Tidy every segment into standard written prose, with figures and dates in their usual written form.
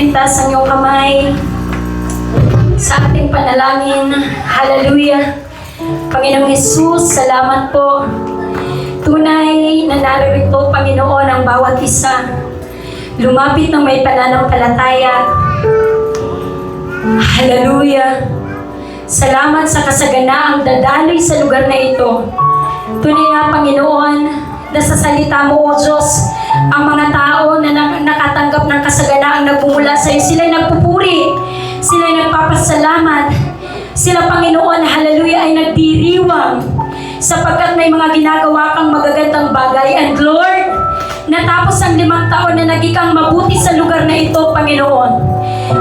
itaas ang iyong kamay sa ating panalangin. Hallelujah. Panginoong Jesus, salamat po. Tunay na narito, Panginoon, ang bawat isa. Lumapit ng may pananampalataya. Hallelujah. Salamat sa kasaganaang dadaloy sa lugar na ito. Tunay nga, Panginoon, na sa salita mo, O Diyos, ang mga tao na nakatanggap ng kasaganaang nagmumula sa iyo, sila'y nagpupuri, sila'y nagpapasalamat. Sila, Panginoon, hallelujah, ay nagdiriwang sapagkat may mga ginagawa kang magagandang bagay. And Lord, natapos ang 5 taon na naging kang mabuti sa lugar na ito, Panginoon.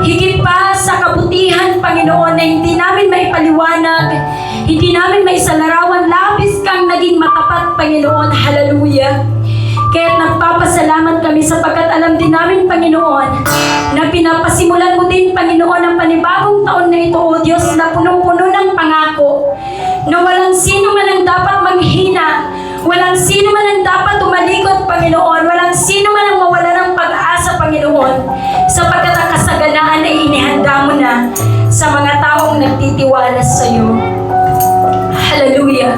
Higit pa sa kabutihan, Panginoon, na hindi namin maipaliwanag, hindi namin maisalarawan, labis kang naging matapat, Panginoon. Hallelujah. Kaya't nagpapasalamat kami sapagkat alam din namin, Panginoon, na pinapasimulan mo din, Panginoon, ang panibagong taon na ito, O Diyos, na punong-puno ng pangako, na walang sino man ang dapat manghina, walang sino man ang dapat tumalikod, Panginoon, walang sino man ang mawala ng pag-asa, Panginoon, sapagkat ang kasaganaan ay inihanda mo na sa mga taong nagtitiwala sa iyo. Hallelujah.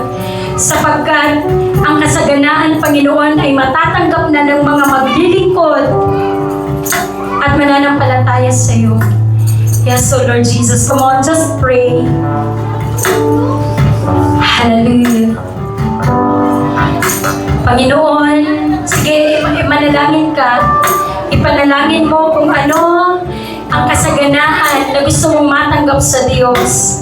Sapagkat ang kasaganaan, Panginoon, ay matatanggap na ng mga maglilingkod at mananampalataya sa iyo. Yes, so Lord Jesus, come on, just pray. Hallelujah. Panginoon, sige, manalangin ka. Ipanalangin mo kung ano ang kasaganaan na gusto mong matanggap sa Diyos.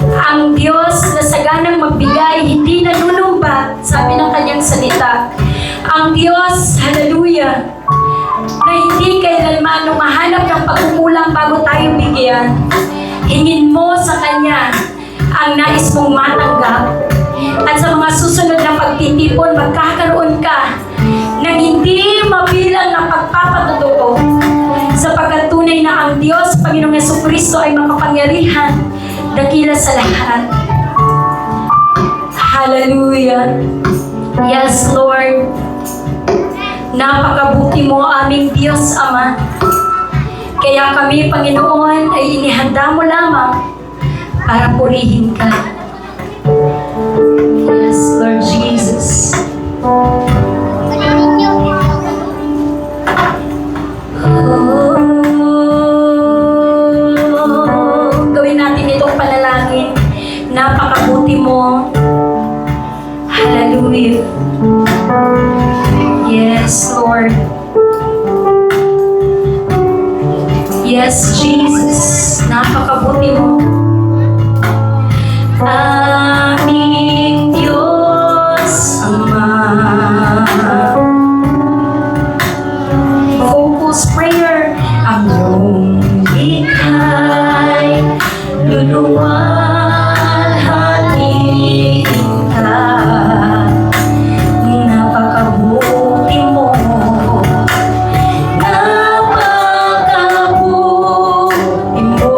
Ang Diyos na saganang magbigay, hindi nanunumbat, sabi ng kanyang salita. Ang Diyos, hallelujah, na hindi kailanman humahanap ng pagkukulang bago tayo bigyan. Hingin mo sa Kanya ang nais mong matanggap. At sa mga susunod na pagtitipon, magkakaroon ka ng hindi mabilang na pagpapatutuo. Sapagkat tunay na ang Diyos, Panginoong Jesucristo, ay makapangyarihan, dakila sa lahat. Hallelujah. Yes, Lord. Napakabuti mo, aming Diyos, Ama. Kaya kami, Panginoon, ay inihanda mo lamang para purihin ka. Yes, Lord Jesus. Gawin natin itong panalangin. Napakabuti mo. Hallelujah. Yes, Lord. Yes, Jesus. Napakabuti mo. Aming Diyos, Ama. Focus prayer. Ang iyong likhay, luluwalhatiin ka. Napakabuti mo. Napakabuti mo.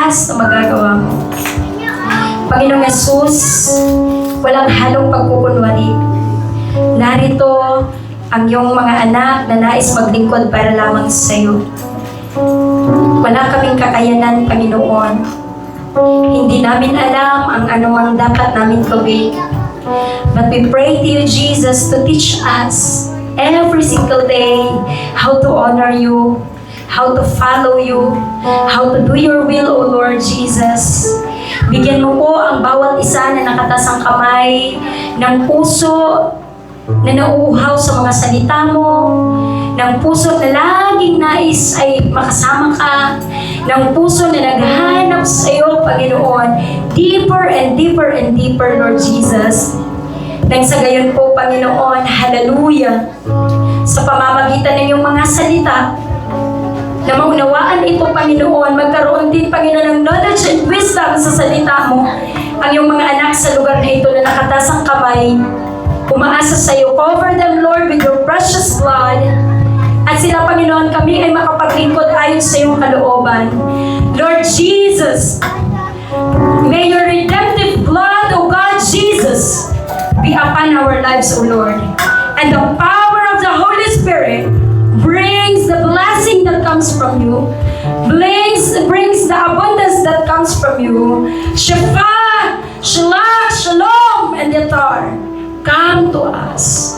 lakas na magagawa mo. Panginoong Jesus, walang halong pagkukunwari. Narito ang iyong mga anak na nais maglingkod para lamang sa iyo. Wala kaming kakayanan, Panginoon. Hindi namin alam ang anumang dapat namin gawin. But we pray to you, Jesus, to teach us every single day how to honor you, how to follow you, how to do your will, O Lord Jesus. Bigyan mo po ang bawat isa na nakatasang kamay ng puso na nauuhaw sa mga salita mo, ng puso na laging nais ay makasama ka, ng puso na naghahanap sa iyo, Panginoon, deeper and deeper and deeper, Lord Jesus. Nang sa gayon po, Panginoon, hallelujah, sa pamamagitan ng iyong mga salita, na maunawaan ito, Panginoon, magkaroon din, Panginoon, ng knowledge and wisdom sa salita mo, ang iyong mga anak sa lugar na ito na nakatasang kamay, umaasa sa iyo. Cover them, Lord, with your precious blood. At sila, Panginoon, kami ay makapaglingkod ayon sa iyong kalooban. Lord Jesus, may your redemptive blood, O God Jesus, be upon our lives, O Lord. And the power of the Holy Spirit brings the blessing that comes from you, brings the abundance that comes from you. Shifa, Shalom, and Yatar. Come to us.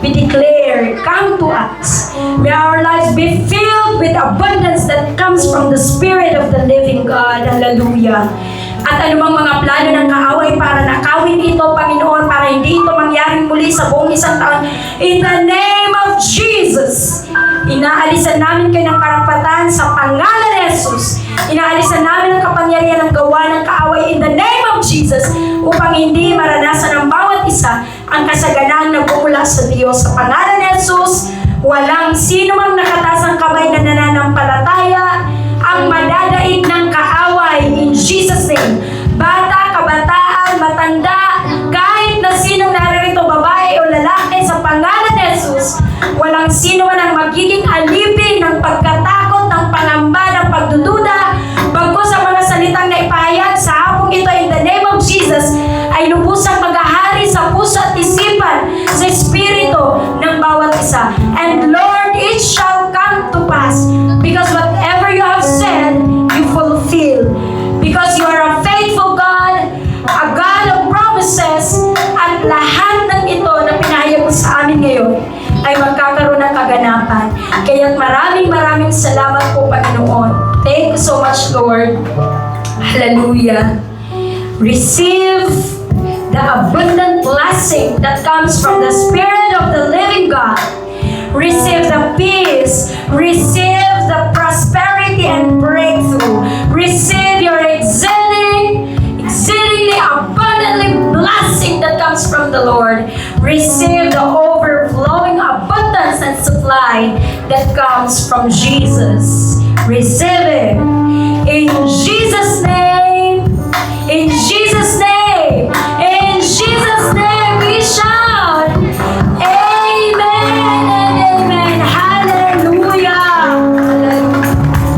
We declare, come to us. May our lives be filled with abundance that comes from the Spirit of the living God. Hallelujah. At anumang mga plano ng kaaway para nakawin ito, Panginoon, para hindi ito mangyaring muli sa buong isang taon, in the name of Jesus, inaalisan namin kayo ng karapatan sa pangalan ni Jesus. Inaalisan namin ang kapangyarihan ng gawa ng kaaway in the name of Jesus, upang hindi maranasan ng bawat isa ang kasaganang nagmumula sa Diyos. Sa pangalan ni Jesus, walang sino mang nakatasang kamay na nananampalataya ang madadaig ng kaaway in Jesus' name. Bata, kabataan, matanda, kahit na sinong naririto, babae o lalaki, sa pangalan ni Jesus, walang sino man ang magiging alipin ng pagkatakot, ng pangamba, ng pagdududa, bagkus sa mga salitang na ipahayag sa hapong ito in the name of Jesus, ay lubusang maghahari sa puso at isipan, sa espiritu ng bawat isa. And Lord, it shall come to pass, because whatever you have said, you fulfill. Because you are a faithful God, a God of promises, at lahat ng ito na pinahayag mo sa amin ngayon ay magkakaroon ng kaganapan. Kaya't maraming salamat po, Panginoon. Thank you so much, Lord. Hallelujah. Receive the abundant blessing that comes from the Spirit of the living God. Receive the peace. Receive the prosperity and breakthrough. Receive your exceedingly abundantly blessing that comes from the Lord. Receive the overflowing abundance and supply that comes from Jesus. Receive it.